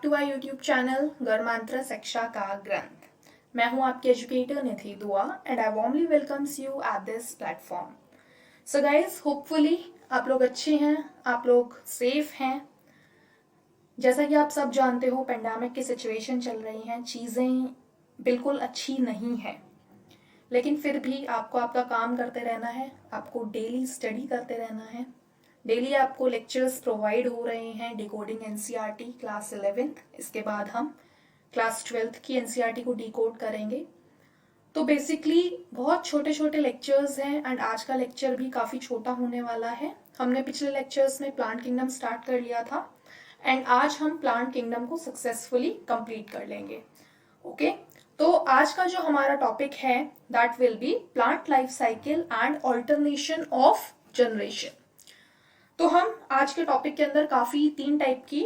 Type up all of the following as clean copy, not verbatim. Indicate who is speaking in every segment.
Speaker 1: To our YouTube channel गर्मांत्र शिक्षा का ग्रंथ। मैं हूं आपकी एजुकेटर निधि दुआ and I warmly welcomes you at this platform. So guys, hopefully आप लोग अच्छे हैं, आप लोग सेफ हैं। जैसा कि आप सब जानते हो, पेंडेमिक की सिचुएशन चल रही हैं, चीज़ें बिल्कुल अच्छी नहीं है, लेकिन फिर भी आपको आपका काम करते रहना है, आपको डेली स्टडी करते रहना है। डेली आपको लेक्चर्स प्रोवाइड हो रहे हैं, डिकोडिंग एनसीईआरटी क्लास 11th, इसके बाद हम क्लास 12th की एनसीईआरटी को डिकोड करेंगे। तो बेसिकली बहुत छोटे छोटे लेक्चर्स हैं एंड आज का लेक्चर भी काफ़ी छोटा होने वाला है। हमने पिछले लेक्चर्स में प्लांट किंगडम स्टार्ट कर लिया था एंड आज हम प्लांट किंगडम को सक्सेसफुली कंप्लीट कर लेंगे। ओके, तो आज का जो हमारा टॉपिक है that will be plant life cycle and alternation of generation. तो हम आज के टॉपिक के अंदर काफी 3 टाइप की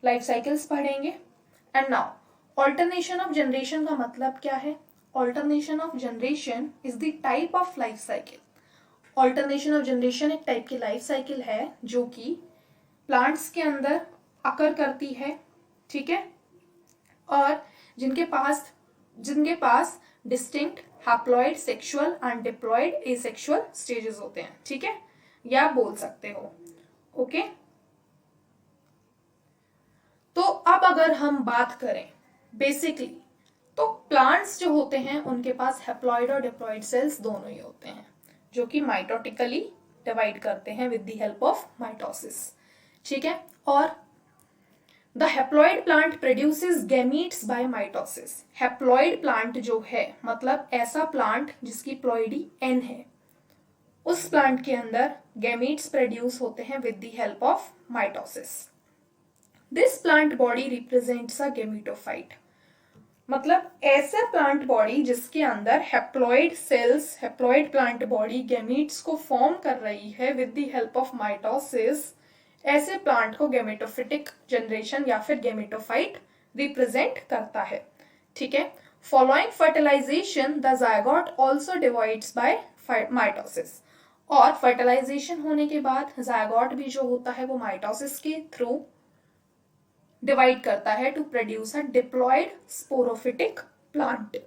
Speaker 1: लाइफ साइकिल्स पढ़ेंगे। And now alternation of generation का मतलब क्या है? Alternation of generation is the type of life cycle. Alternation of generation एक टाइप की लाइफ साइकिल है जो कि प्लांट्स के अंदर अकर करती है, ठीक है, और जिनके पास distinct haploid sexual and diploid asexual stages होते हैं, ठीक है, या बोल सकते हो। ओके, तो अब अगर हम बात करें बेसिकली, तो प्लांट्स जो होते हैं उनके पास हैप्लॉइड और डिप्लॉइड सेल्स दोनों ही होते हैं, जो कि माइटोटिकली डिवाइड करते हैं with the help of mitosis, ठीक है। और the haploid plant produces gametes by mitosis. Haploid plant जो है मतलब ऐसा प्लांट जिसकी प्लॉइडी n है, उस प्लांट के अंदर गैमीट्स प्रोड्यूस होते हैं with the help of mitosis. This plant body represents a gametophyte. मतलब ऐसे प्लांट बॉडी जिसके अंदर haploid cells, haploid plant body gametes को फॉर्म कर रही है with the help of mitosis, ऐसे प्लांट को गैमेटोफिटिक जनरेशन या फिर गैमेटोफाइट रिप्रेजेंट करता है, ठीक है। Following fertilization the zygote also divides by mitosis. और फर्टिलाइजेशन होने के बाद जायगोट भी जो होता है वो माइटोसिस के थ्रू डिवाइड करता है to produce a diploid sporophytic plant,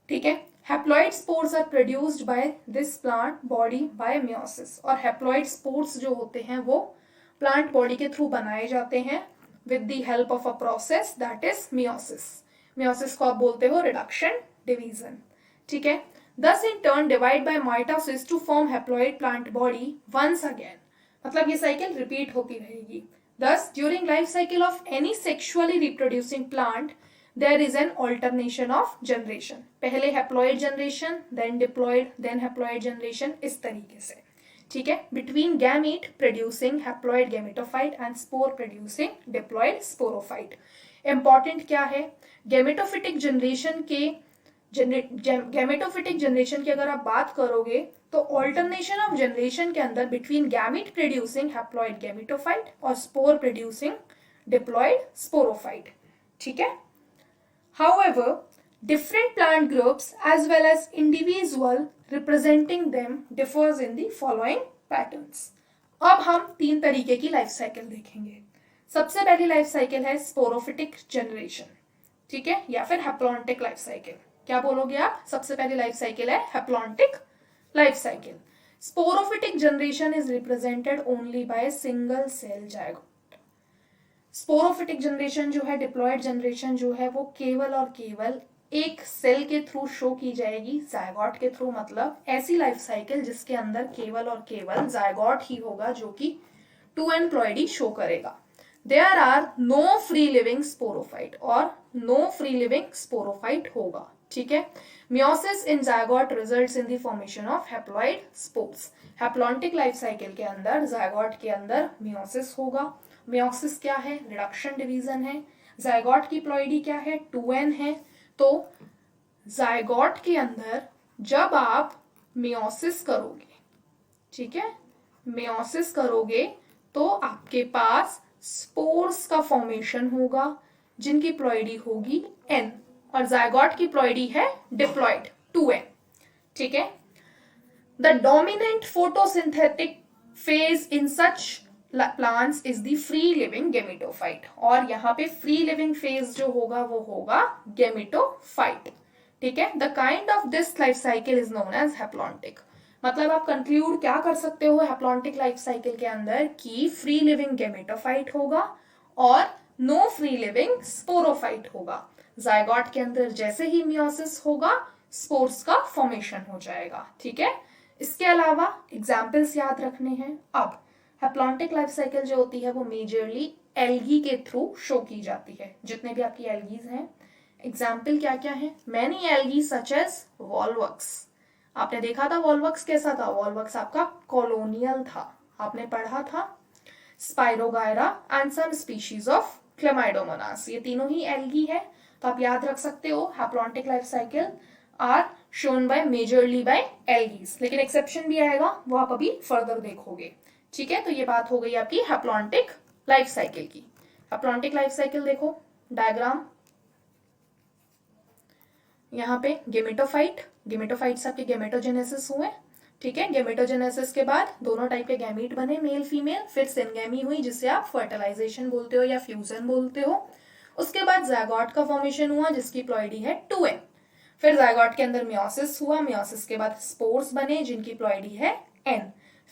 Speaker 1: ठीक है। Haploid spores are produced by this plant body by meiosis. और हैप्लॉइड स्पोर्स जो होते हैं वो प्लांट बॉडी के थ्रू बनाए जाते हैं with the help of a process that is meiosis. Meiosis को आप बोलते हो रिडक्शन डिवीजन, ठीक है। Thus in turn divide by mitosis to form haploid plant body once again. मतलब ये साइकिल रिपीट होती रहेगी। Thus during life cycle of any sexually reproducing plant there is an alternation of generation. पहले haploid generation, then diploid, then haploid generation, इस तरीके से, ठीक है, between gamete producing haploid gametophyte and spore producing diploid sporophyte. Important क्या है? gametophytic generation के gametophytic generation की अगर आप बात करोगे तो ऑल्टरनेशन ऑफ जनरेशन के अंदर between gamete producing haploid gametophyte और स्पोर प्रोड्यूसिंग डिप्लॉइड स्पोरोफाइट, ठीक है। However different plant groups as well as individual representing them differs in the following patterns. अब हम 3 तरीके की लाइफ साइकिल देखेंगे। सबसे पहली लाइफ साइकिल है स्पोरोफिटिक जनरेशन, ठीक है, या फिर हैप्लॉन्टिक लाइफ साइकिल। क्या बोलोगे आप? सबसे पहली लाइफ साइकिल है haplontic life cycle. Sporophytic generation is represented only by single cell zygote. Sporophytic generation जो है, डिप्लॉइड जनरेशन जो है, वो केवल और केवल एक सेल के थ्रू शो की जाएगी, जायगोट के थ्रू। मतलब ऐसी लाइफ साइकिल जिसके अंदर केवल और केवल जायगोट ही होगा जो कि 2n प्लॉइडी शो करेगा। There are no free living sporophyte और no free living sporophyte होगा, ठीक है। Meiosis in zygote results in the formation of haploid spores. Haplontic life cycle के अंदर zygote के अंदर meiosis होगा। meiosis क्या है? रिडक्शन डिवीजन है। zygote की प्लॉइडी क्या है? 2n है। तो zygote के अंदर जब आप meiosis करोगे, ठीक है, meiosis करोगे तो आपके पास स्पोर्स का फॉर्मेशन होगा जिनकी प्लॉइडी होगी n और जायगोट की प्लॉइडी है डिप्लॉइड 2n, ठीक है। The dominant photosynthetic phase in such plants is the free living gametophyte, और यहाँ पे फ्री लिविंग फेज जो होगा वो होगा गेमिटोफाइट। ठीक है, the kind of this life cycle is known as haplontic. मतलब आप कंक्लूड क्या कर सकते हो हैप्लॉन्टिक लाइफ साइकिल के अंदर कि फ्री लिविंग गेमेटोफाइट होगा और नो फ्री लिविंग स्पोरोफाइट होगा। जायगोट के अंदर जैसे ही मियोसिस होगा स्पोर्स का फॉर्मेशन हो जाएगा। ठीक है, इसके अलावा एग्जाम्पल्स याद रखने हैं। अब हैप्लॉन्टिक लाइफ साइकिल जो होती है वो मेजरली एल्गी के थ्रू शो की जाती है। जितने भी आपकी एल्गीज हैं, एग्जाम्पल क्या क्या है, मैनी एल्गी सच एज वॉलवक्स। आपने देखा था वॉलवक्स कैसा था, वॉलवक्स आपका कॉलोनियल था, आपने पढ़ा था। Spirogyra and some species of chlamydomonas, ये तीनों ही एल्गी है। तो आप याद रख सकते हो haplontic life cycle are shown by majorly by algae, लेकिन एक्सेप्शन भी आएगा, वो आप अभी फर्दर देखोगे। ठीक है, तो ये बात हो गई आपकी हैप्लॉन्टिक लाइफ साइकिल की। हैप्लॉन्टिक लाइफ साइकिल देखो डायग्राम, यहाँ पे गेमेटोफाइट, गेमेटोफाइट्स आपके गेमेटोजेनेसिस हुए। ठीक है, गेमेटोजेनेसिस के बाद दोनों टाइप के गैमीट बने, मेल फीमेल, फिर सिनगैमी हुई जिसे आप फर्टिलाइजेशन बोलते हो या फ्यूजन बोलते हो। उसके बाद जायगोट का फॉर्मेशन हुआ जिसकी प्लॉइडी है 2n। फिर जायगोट के अंदर मियोसिस हुआ, मियोसिस के बाद स्पोर्स बने जिनकी प्लॉइडी है n।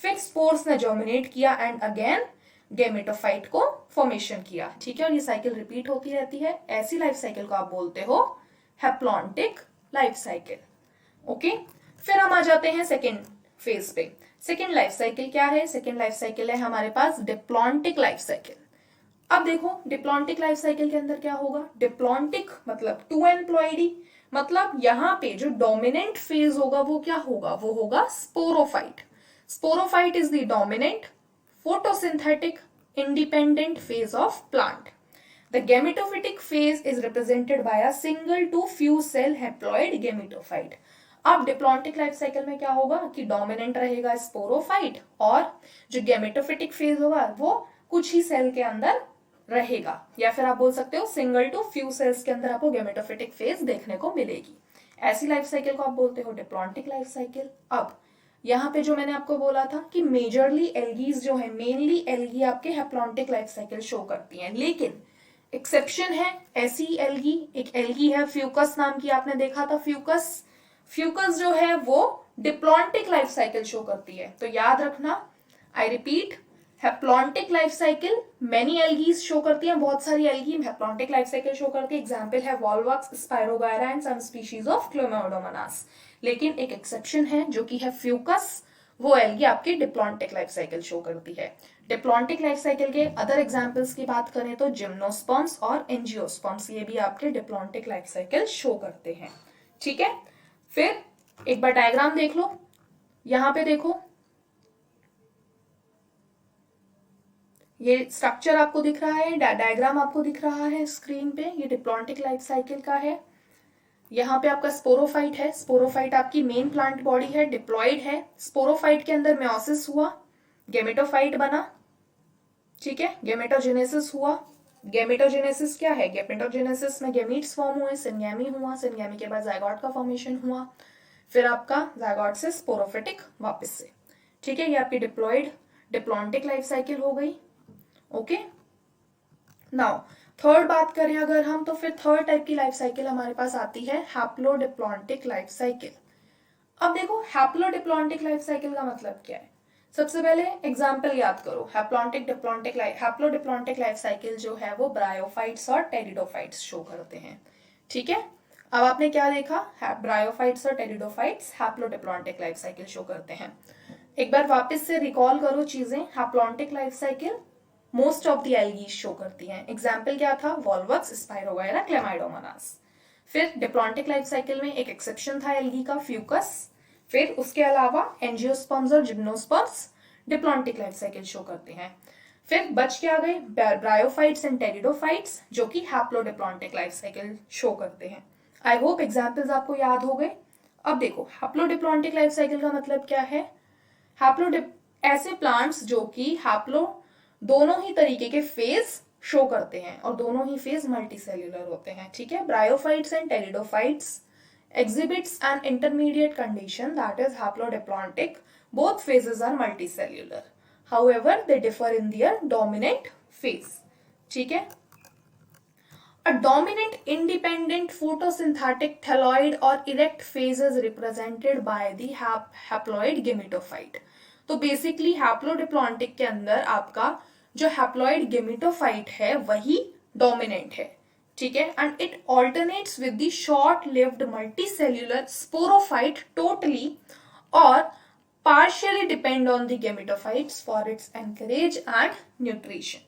Speaker 1: फिर स्पोर्स ने जर्मिनेट किया एंड अगेन गेमेटोफाइट को फॉर्मेशन किया। ठीक है, और ये साइकिल रिपीट होती रहती है। ऐसी लाइफ साइकिल को आप बोलते हो हैप्लॉन्टिक लाइफ साइकिल। ओके, फिर हम आ जाते हैं सेकेंड फेज पे। सेकेंड लाइफ साइकिल क्या है, सेकेंड लाइफ साइकिल है हमारे पास डिप्लॉन्टिक लाइफ साइकिल। अब देखो डिप्लॉन्टिक लाइफ साइकिल के अंदर क्या होगा, डिप्लॉन्टिक मतलब 2n प्लॉइडी, मतलब यहाँ पे जो डोमिनेंट फेज होगा वो क्या होगा, वो होगा sporophyte. Sporophyte is the dominant photosynthetic independent phase of plant. The gametophytic phase is represented by a single to few cell haploid gametophyte. अब डिप्लॉन्टिक लाइफ साइकिल में क्या होगा कि डोमिनेंट रहेगा स्पोरोफाइट और जो गेमेटोफिटिक फेज होगा वो कुछ ही सेल के अंदर रहेगा, या फिर आप बोल सकते हो सिंगल टू फ्यू सेल्स के अंदर आपको गेमेटोफिटिक फेज देखने को मिलेगी। ऐसी लाइफ साइकिल को आप बोलते हो डिप्लॉन्टिक लाइफ साइकिल। अब यहाँ पे जो मैंने आपको बोला था कि मेजरली एल्गीज जो है, मेनली एल्गी आपके हैप्लॉन्टिक लाइफ साइकिल शो करती हैं, लेकिन एक्सेप्शन है ऐसी एल्गी, एक एल्गी है फ्यूकस नाम की, आपने देखा था फ्यूकस। फ्यूकस जो है वो डिप्लॉन्टिक लाइफ साइकिल शो करती है। तो याद रखना, I repeat, haplontic life cycle many algae show करती हैं, बहुत सारी algae haplontic life cycle show करती है। एग्जांपल है Volvox, Spirogyra and some species of Chlamydomonas. लेकिन एक एक्सेप्शन है जो कि है फ्यूकस, वो एल्गी आपकी डिप्लॉन्टिक लाइफ साइकिल शो करती है। डिप्लॉन्टिक लाइफ साइकिल के अदर एग्जांपल्स की बात करें तो जिम्नोस्पर्म्स और एंजियोस्पर्म्स, ये भी आपके डिप्लॉन्टिक लाइफ साइकिल शो करते हैं। ठीक है, फिर एक बार डायग्राम देख लो, यहां पे देखो ये स्ट्रक्चर आपको दिख रहा है, डायग्राम आपको दिख रहा है स्क्रीन पे, ये डिप्लॉन्टिक लाइफ साइकिल का है। यहाँ पे आपका स्पोरोफाइट है, स्पोरोफाइट आपकी मेन प्लांट बॉडी है, डिप्लॉइड है। स्पोरोफाइट के अंदर मेयोसिस हुआ, गेमेटोफाइट बना। ठीक है, गेमेटोजेनेसिस हुआ। गेमेटोजेनेसिस क्या है, गेमेटोजेनेसिस में गेमीट्स फॉर्म हुए, सिनगैमी हुआ, सिनगैमी के बाद जायगोट का फॉर्मेशन हुआ, फिर आपका जायगोट से स्पोरोफिटिक वापस से। ठीक है, ये आपकी डिप्लॉइड डिप्लॉन्टिक लाइफ साइकिल हो गई। ओके, नाउ थर्ड बात करें अगर हम, तो फिर थर्ड टाइप की लाइफ साइकिल हमारे पास आती है हैप्लोडिप्लॉन्टिक लाइफ साइकिल। अब देखो हैप्लोडिप्लॉन्टिक लाइफ साइकिल का मतलब क्या है, सबसे पहले एग्जांपल याद करो। हैप्लोडिप्लॉन्टिक लाइफ साइकिल जो है वो ब्रायोफाइट्स और टेरिडोफाइट्स शो करते हैं। ठीक है, अब आपने क्या देखा, ब्रायोफाइट्स और pteridophytes haplodiplontic life cycle show करते हैं। एक बार वापस से रिकॉल करो चीजें, haplontic life cycle most of the algae show करती हैं। एग्जाम्पल क्या था, वॉलवक्स, स्पाइरोगायरा, क्लेमाइडोमोनास। फिर डिप्लॉन्टिक लाइफ साइकिल में एक एक्सेप्शन था एल्गी का, फ्यूकस। फिर उसके अलावा एंजियोस्पर्म्स और gymnosperms diplontic life cycle show करते हैं। फिर बच क्या गए, ब्रायोफाइट्स एंड टेरिडोफाइट्स जो कि हैप्लोडिप्लॉन्टिक लाइफ साइकिल शो करते हैं। आई होप एग्जाम्पल्स आपको याद हो गए। अब देखो हैप्लोडिप्लॉन्टिक लाइफ साइकिल का मतलब क्या है, ऐसे प्लांट्स जो कि हैप्लो दोनों ही तरीके के फेज शो करते हैं और दोनों ही फेज मल्टीसेल्यूलर होते हैं। ठीक है, bryophytes and pteridophytes exhibits an intermediate condition that is haplodiplontic, both phases are multicellular. However they differ in their dominant phase. ठीक है। A dominant independent photosynthetic thalloid or erect phase is represented by the haploid gametophyte। तो basically haplodiplontic के अंदर आपका जो haploid gametophyte है वही dominant है। ठीक है। And it alternates with the short lived multicellular sporophyte totally और partially depend on the gametophytes for its anchorage and nutrition।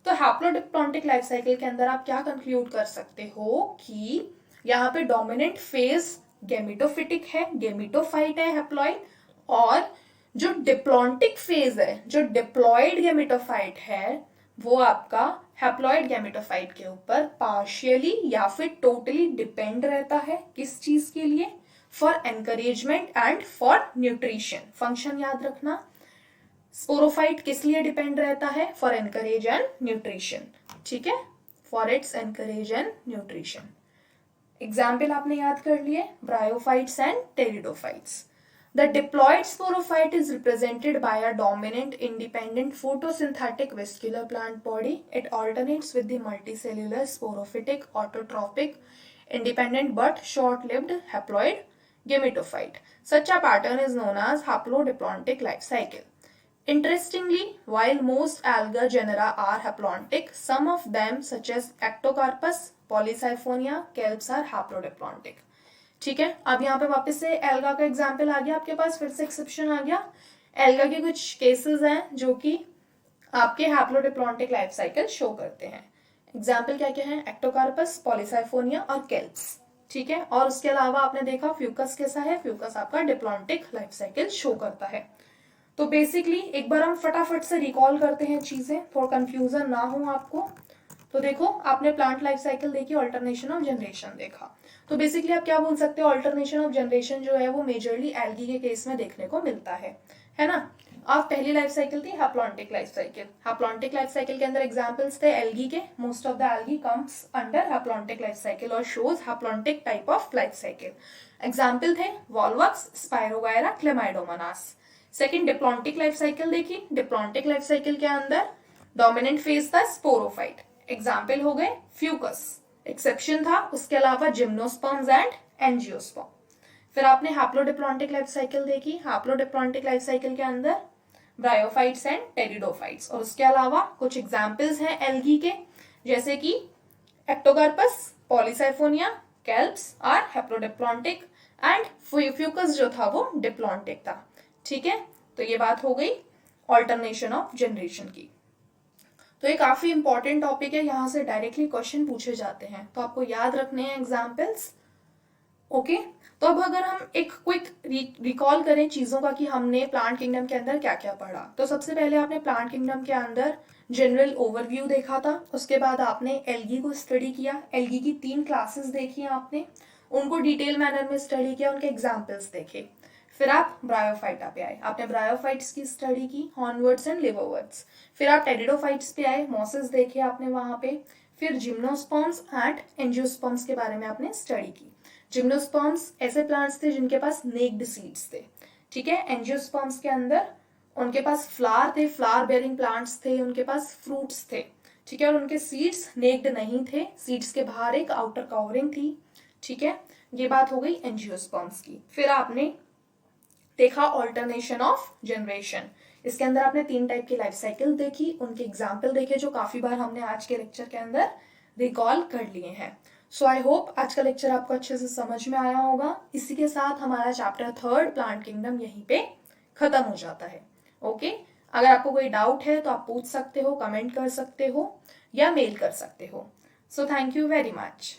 Speaker 1: तो हैप्लोडिप्लॉन्टिक लाइफ साइकिल के अंदर आप क्या कंक्लूड कर सकते हो कि यहाँ पे डोमिनेंट फेज गेमिटोफिटिक है, गेमिटोफाइट है हैप्लॉइड, और जो डिप्लॉन्टिक फेज है, जो डिप्लॉइड गेमिटोफाइट है, वो आपका हैप्लॉइड गेमिटोफाइट के ऊपर पार्शियली या फिर टोटली डिपेंड रहता है। किस चीज के लिए? For encouragement and for nutrition. Function याद रखना, स्पोरोफाइट किस लिए डिपेंड रहता है? For encourage and nutrition. ठीक है, for its encourage and nutrition. Example आपने याद कर लिए, bryophytes and pteridophytes. The diploid sporophyte is represented by a dominant independent photosynthetic vascular plant body. It alternates with the multicellular sporophytic autotrophic independent but short-lived haploid gametophyte. Such a pattern is known as haplodiplontic life cycle. Interestingly, while most alga genera are haplontic, some of them such as Ectocarpus, Polysiphonia, Kelps are haplodiplontic. ठीक है। अब यहाँ पे वापस से alga का example आ गया आपके पास, फिर से एक्सेप्शन आ गया। एल्गा के कुछ केसेस हैं जो कि आपके हैप्लोडिप्लॉन्टिक लाइफ साइकिल शो करते हैं। एग्जाम्पल क्या क्या है? एक्टोकार्पस, पॉलीसाइफोनिया और केल्प्स। ठीक है। और उसके अलावा आपने देखा फ्यूकस कैसा है? फ्यूकस आपका डिप्लॉन्टिक लाइफ साइकिल शो करता है। तो बेसिकली एक बार हम फटाफट से रिकॉल करते हैं चीजें, फॉर कंफ्यूजन ना हो आपको। तो देखो, आपने प्लांट लाइफ साइकिल देखी, ऑल्टरनेशन ऑफ जनरेशन देखा। तो बेसिकली आप क्या बोल सकते हो? ऑल्टरनेशन ऑफ जनरेशन जो है वो मेजरली एल्गी के केस में देखने को मिलता है ना। आप पहली लाइफ साइकिल थी haplontic life cycle. Haplontic life cycle के अंदर एग्जांपल्स थे एल्गी के। Most of the algae comes under haplontic life cycle और shows haplontic type of life cycle. Example थे Volvox, Spirogyra, Chlamydomonas. Second diplontic life cycle देखी। Diplontic life cycle के अंदर dominant phase था स्पोरोफाइट। एग्जाम्पल हो गए Fucus, exception था उसके अलावा जिम्नोस्पर्म्स एंड एंजियोस्पर्म। फिर आपने हैप्लोडिप्लॉन्टिक लाइफ साइकिल देखी। हैप्लोडिप्लॉन्टिक लाइफ साइकिल के अंदर ब्रायोफाइट्स एंड टेरिडोफाइट्स, और उसके अलावा कुछ एग्जाम्पल्स हैं एल्गी के, जैसे कि Ectocarpus, Polysiphonia, kelps are haplodiplontic and Fucus जो था वो डिप्लॉन्टिक था। ठीक है। तो ये बात हो गई ऑल्टरनेशन ऑफ जनरेशन की। तो ये काफी इंपॉर्टेंट टॉपिक है, यहाँ से डायरेक्टली क्वेश्चन पूछे जाते हैं, तो आपको याद रखने हैं एग्जाम्पल्स। ओके। तो अब अगर हम एक क्विक रिकॉल करें चीजों का कि हमने प्लांट किंगडम के अंदर क्या क्या पढ़ा, तो सबसे पहले आपने प्लांट किंगडम के अंदर जनरल ओवरव्यू देखा था। उसके बाद आपने एल्गी को स्टडी किया। एल्गी की 3 क्लासेस देखी आपने, उनको डिटेल मैनर में स्टडी किया, उनके एग्जाम्पल्स देखे। फिर आप ब्रायोफाइटा पे आए, आपने ब्रायोफाइट्स की स्टडी की, हॉर्नवर्ड्स एंड लिवरवर्ड्स। फिर आप टेरिडोफाइट्स पे आए, मॉसेस देखे आपने वहां पे। फिर जिम्नोस्पर्म्स एंड एंजियोस्पर्म्स के बारे में आपने स्टडी की। जिम्नोस्पर्म्स ऐसे प्लांट्स थे जिनके पास नेक्ड सीड्स थे। ठीक है। एंजियोस्पर्म्स के अंदर उनके पास फ्लावर थे, फ्लावर बेयरिंग प्लांट्स थे, उनके पास फ्रूट्स थे। ठीक है। और उनके सीड्स नेक्ड नहीं थे, सीड्स के बाहर एक आउटर कवरिंग थी। ठीक है। ये बात हो गई एंजियोस्पर्म्स की। फिर आपने देखा ऑल्टरनेशन ऑफ जनरेशन। इसके अंदर आपने 3 टाइप की लाइफ साइकिल देखी, उनके एग्जाम्पल देखे जो काफी बार हमने आज के लेक्चर के अंदर रिकॉल कर लिए हैं। सो आई होप आज का लेक्चर आपको अच्छे से समझ में आया होगा। इसी के साथ हमारा चैप्टर 3 प्लांट किंगडम यहीं पे खत्म हो जाता है। ओके। अगर आपको कोई डाउट है तो आप पूछ सकते हो, कमेंट कर सकते हो या मेल कर सकते हो। So thank you very much.